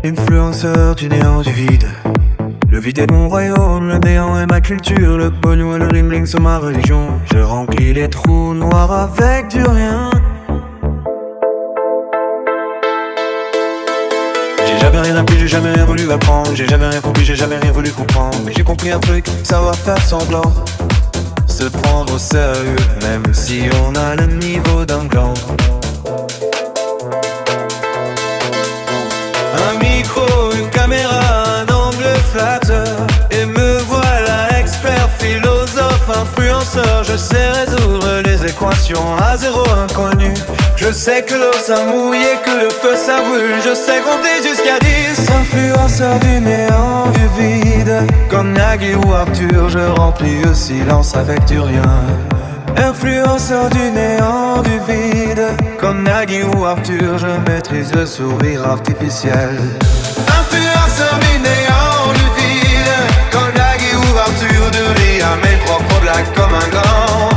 Influenceur du néant du vide. Le vide est mon royaume, le néant est ma culture. Le pognon et le bling sont ma religion. Je remplis les trous noirs avec du rien. J'ai jamais rien appris, j'ai jamais rien voulu apprendre. J'ai jamais rien compris, j'ai jamais rien voulu comprendre. Mais j'ai compris un truc, savoir faire semblant. Se prendre au sérieux, même si on a le niveau d'un gland. Un micro, une caméra, un angle flatteur. Et me voilà expert, philosophe, influenceur. Je sais résoudre les équations à zéro inconnu. Je sais que l'eau ça mouille et que le feu ça brûle. Je sais compter jusqu'à 10. Influenceur du néant, du vide. Comme Nagui ou Arthur, je remplis le silence avec du rien. Influenceur du néant, du vide. Comme Nagui ou Arthur, je maîtrise le sourire artificiel. Influenceur du néant, du vide. Comme Nagui ou Arthur, de rire à mes propres blagues comme un grand.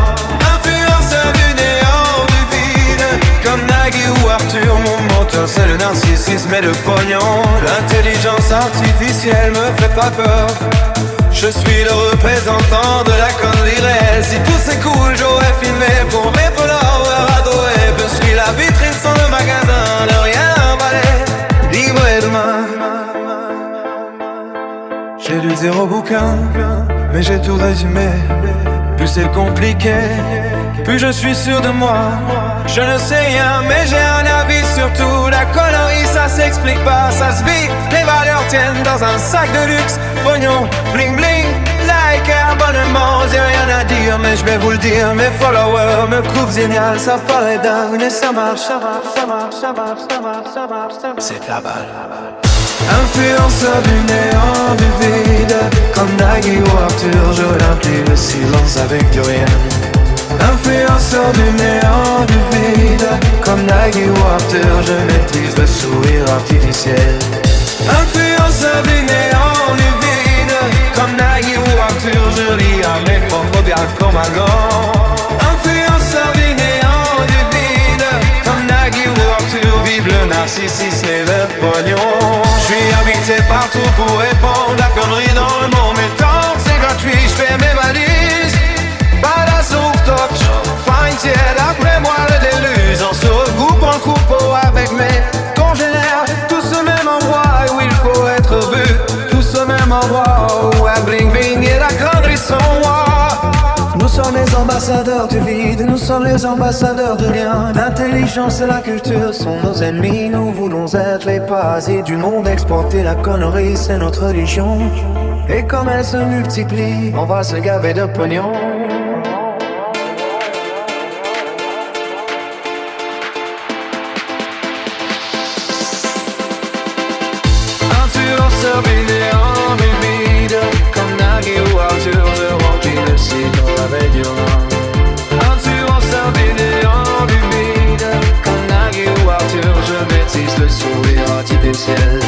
Influenceur du néant, du vide. Comme Nagui ou Arthur, mon moteur c'est le narcissisme et le pognon. L'intelligence artificielle me fait pas peur. Je suis le représentant de la connerie réelle. Si tout c'est cool, j'aurais filmé pour mes followers adorés. Je suis la vitrine sans le magasin, le rien emballé, libre et demain. J'ai lu 0 bouquin, mais j'ai tout résumé. Plus c'est compliqué, plus je suis sûr de moi. Je ne sais rien, mais j'ai un avis sur tout. La connerie, ça s'explique pas, ça se vit. Les valeurs tiennent dans un sac de luxe. Pognon, bling bling, like, abonnement. J'ai rien à dire, mais je vais vous le dire. Mes followers me trouvent génial. Ça paraît dingue, mais ça marche, ça marche, ça marche, ça marche, ça marche, ça marche, ça marche. C'est la balle. Influenceur du néant, du vide. Comme Nagui ou Arthur, je remplis le silence avec du rien. Influenceur du néant, du vide. Comme Nagui ou Arthur, je maîtrise le sourire artificiel. Influenceur du néant, du vide. Comme Nagui ou Arthur, je lis à mes propres blagues comme un gant. Influenceur du néant, du vide. Comme Nagui ou Arthur, vive le narcissisme et le pognon. Je suis habité partout pour répondre à la connerie dans le monde. Mais tant que c'est gratuit, je fais mes valises. Badass rooftop, pas une tiède, après moi le déluge. On se regroupe en coupeau avec mes congénères. Tous au même endroit où il faut être vu. Tous au même endroit où la bling bling et la connerie sont moi. Nous sommes les ambassadeurs du vide, nous sommes les ambassadeurs de rien. L'intelligence et la culture sont nos ennemis. Nous voulons être les parasites du monde. Exporter la connerie, c'est notre religion. Et comme elle se multiplie, on va se gaver de pognon. Influenceur du néant, du vide. Comme Nagui ou Arthur, je remplis le silence avec du rien. Influenceur du néant, du vide. Comme Nagui ou Arthur, je maîtrise le sourire artificiel.